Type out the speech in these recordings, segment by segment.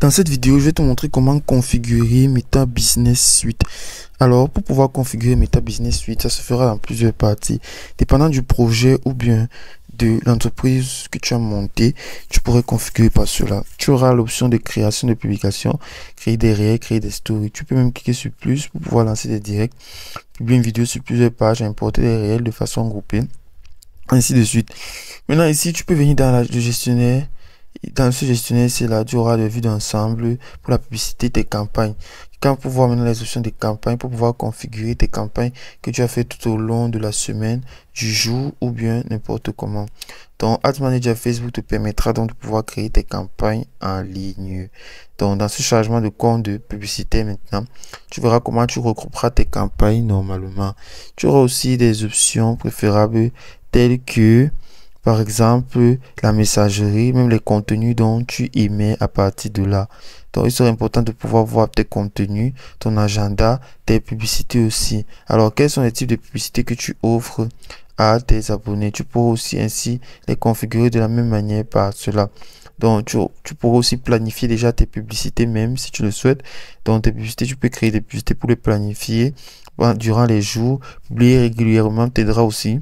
Dans cette vidéo, je vais te montrer comment configurer Meta Business Suite. Alors, pour pouvoir configurer Meta Business Suite, ça se fera en plusieurs parties. Dépendant du projet ou bien de l'entreprise que tu as montée, tu pourrais configurer par cela. Tu auras l'option de création de publication, créer des réels, créer des stories. Tu peux même cliquer sur plus pour pouvoir lancer des directs, publier une vidéo sur plusieurs pages, importer des réels de façon groupée, ainsi de suite. Maintenant, ici, tu peux venir dans le gestionnaire. Dans ce gestionnaire, c'est là, tu auras des vues d'ensemble pour la publicité, tes campagnes. Quand pour voir maintenant les options des campagnes, pour pouvoir configurer tes campagnes que tu as fait tout au long de la semaine, du jour ou bien n'importe comment. Donc, Ads Manager Facebook te permettra donc de pouvoir créer tes campagnes en ligne. Donc, dans ce chargement de compte de publicité maintenant, tu verras comment tu regrouperas tes campagnes normalement. Tu auras aussi des options préférables telles que par exemple, la messagerie, même les contenus dont tu émets à partir de là. Donc, il serait important de pouvoir voir tes contenus, ton agenda, tes publicités aussi. Alors, quels sont les types de publicités que tu offres à tes abonnés? Tu pourras aussi ainsi les configurer de la même manière par cela. Donc, tu pourras aussi planifier déjà tes publicités même si tu le souhaites. Donc, tes publicités, tu peux créer des publicités pour les planifier durant les jours. Publier régulièrement t'aidera aussi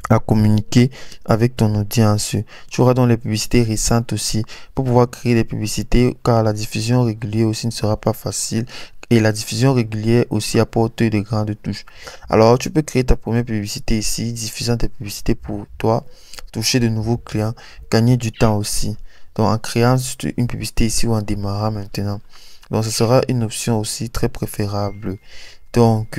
à communiquer avec ton audience. Tu auras donc les publicités récentes aussi pour pouvoir créer des publicités car la diffusion régulière aussi ne sera pas facile et la diffusion régulière aussi apporte de grandes touches. Alors tu peux créer ta première publicité ici, diffusant tes publicités pour toi, toucher de nouveaux clients, gagner du temps aussi. Donc en créant juste une publicité ici ou en démarrant maintenant. Donc ce sera une option aussi très préférable. Donc,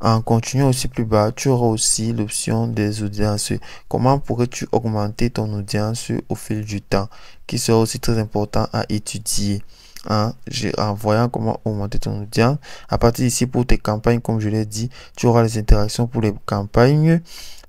en continuant aussi plus bas, tu auras aussi l'option des audiences. Comment pourrais-tu augmenter ton audience au fil du temps, qui sera aussi très important à étudier. En voyant comment augmenter ton audience. À partir d'ici, pour tes campagnes, comme je l'ai dit, tu auras les interactions pour les campagnes,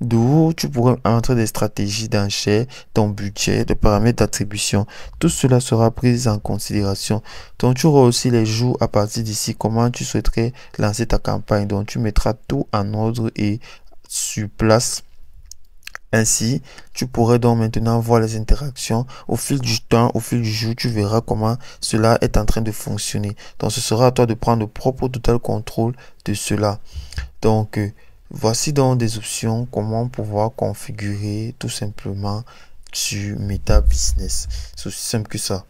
d'où tu pourrais entrer des stratégies d'enchères, ton budget, des paramètres d'attribution. Tout cela sera pris en considération. Donc, tu auras aussi les jours à partir d'ici, comment tu souhaiterais lancer ta campagne. Donc, tu mettras tout en ordre et sur place. Ainsi, tu pourrais donc maintenant voir les interactions au fil du temps, au fil du jour, tu verras comment cela est en train de fonctionner. Donc, ce sera à toi de prendre le propre total contrôle de cela. Donc, voici donc des options, comment pouvoir configurer tout simplement sur Meta Business. C'est aussi simple que ça.